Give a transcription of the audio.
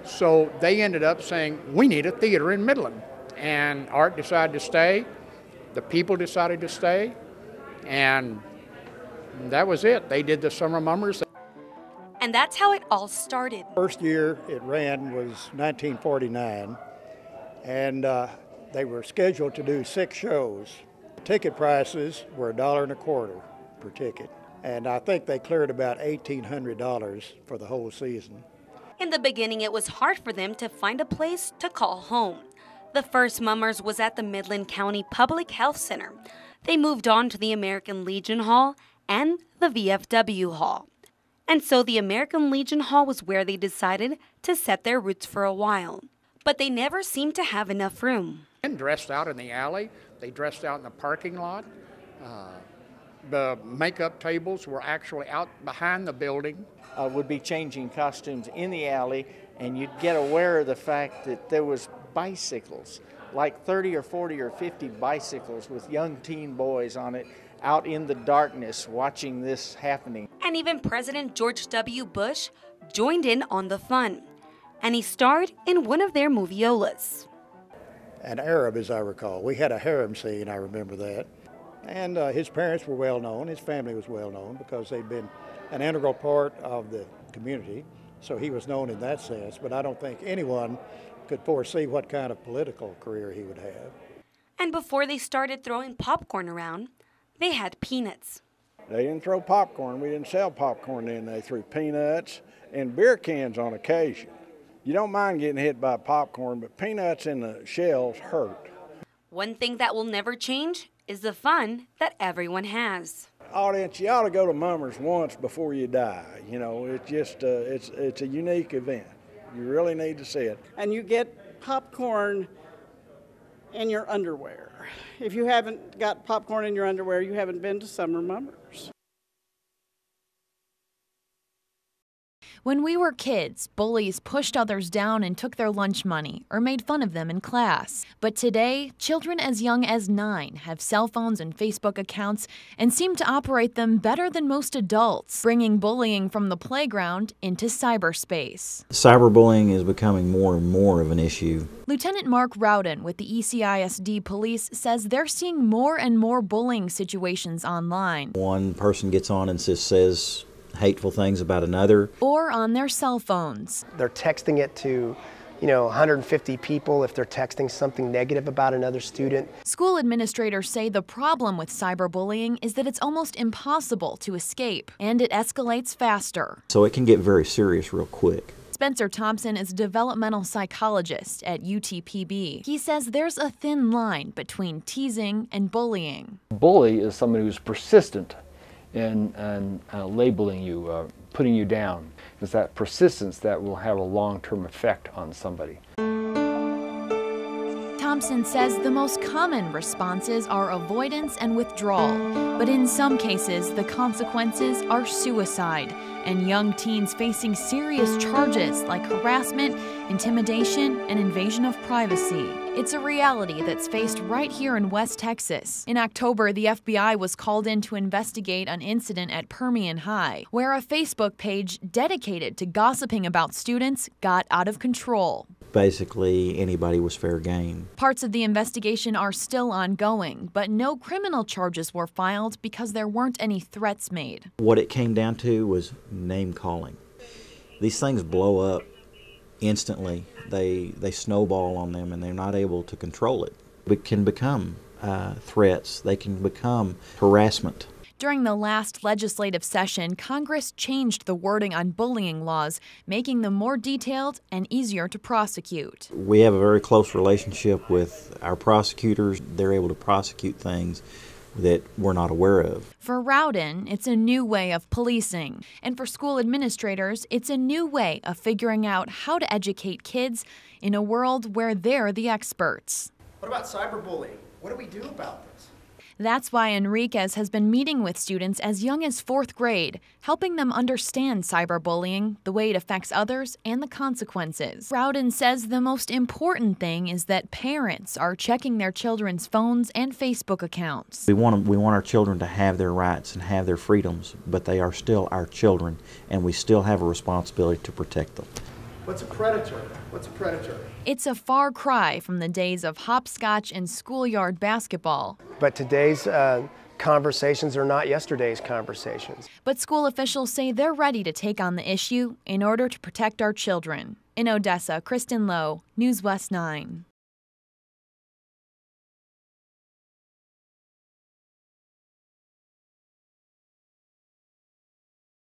So they ended up saying, we need a theater in Midland. And Art decided to stay, the people decided to stay, and that was it. They did the Summer Mummers. And that's how it all started. First year it ran was 1949, and they were scheduled to do 6 shows. Ticket prices were $1.25 per ticket, and I think they cleared about $1,800 for the whole season. In the beginning, it was hard for them to find a place to call home. The first Mummers was at the Midland County Public Health Center. They moved on to the American Legion Hall and the VFW Hall. And so the American Legion Hall was where they decided to set their roots for a while. But they never seemed to have enough room. And dressed out in the alley, they dressed out in the parking lot. The makeup tables were actually out behind the building. Would be changing costumes in the alley, and you'd get aware of the fact that there was bicycles, like 30 or 40 or 50 bicycles with young teen boys on it, out in the darkness watching this happening. And even President George W. Bush joined in on the fun, and he starred in one of their moviolas. An Arab, as I recall. We had a harem scene, I remember that. And his parents were well known, his family was well known because they'd been an integral part of the community, so he was known in that sense, but I don't think anyone could foresee what kind of political career he would have. And before they started throwing popcorn around, they had peanuts. They didn't throw popcorn. We didn't sell popcorn then. They threw peanuts and beer cans on occasion. You don't mind getting hit by popcorn, but peanuts in the shells hurt. One thing that will never change is the fun that everyone has. Audience, you ought to go to Mummers once before you die. You know, it's just, it's a unique event. You really need to see it. And you get popcorn in your underwear. If you haven't got popcorn in your underwear, you haven't been to Summer Mummers. When we were kids, bullies pushed others down and took their lunch money or made fun of them in class. But today, children as young as 9 have cell phones and Facebook accounts and seem to operate them better than most adults, bringing bullying from the playground into cyberspace. Cyberbullying is becoming more and more of an issue. Lieutenant Mark Rowden with the ECISD Police says they're seeing more and more bullying situations online. One person gets on and says hateful things about another. Or on their cell phones. They're texting it to, 150 people if they're texting something negative about another student. School administrators say the problem with cyberbullying is that it's almost impossible to escape, and it escalates faster. So it can get very serious real quick. Spencer Thompson is a developmental psychologist at UTPB. He says there's a thin line between teasing and bullying. Bully is someone who's persistent in labeling you, putting you down. It's that persistence that will have a long-term effect on somebody. Thompson says the most common responses are avoidance and withdrawal, but in some cases the consequences are suicide and young teens facing serious charges like harassment, intimidation, and invasion of privacy. It's a reality that's faced right here in West Texas. In October, the FBI was called in to investigate an incident at Permian High, where a Facebook page dedicated to gossiping about students got out of control. Basically, anybody was fair game. Parts of the investigation are still ongoing, but no criminal charges were filed because there weren't any threats made. What it came down to was name calling. These things blow up instantly. They snowball on them and they're not able to control it. It can become threats. They can become harassment. During the last legislative session, Congress changed the wording on bullying laws, making them more detailed and easier to prosecute. We have a very close relationship with our prosecutors. They're able to prosecute things that we're not aware of. For Rowden, it's a new way of policing. And for school administrators, it's a new way of figuring out how to educate kids in a world where they're the experts. What about cyberbullying? What do we do about this? That's why Enriquez has been meeting with students as young as 4th grade, helping them understand cyberbullying, the way it affects others, and the consequences. Rowden says the most important thing is that parents are checking their children's phones and Facebook accounts. We want our children to have their rights and have their freedoms, but they are still our children, and we still have a responsibility to protect them. What's a predator? What's a predator? It's a far cry from the days of hopscotch and schoolyard basketball. But today's conversations are not yesterday's conversations. But school officials say they're ready to take on the issue in order to protect our children. In Odessa, Kristen Lowe, News West 9.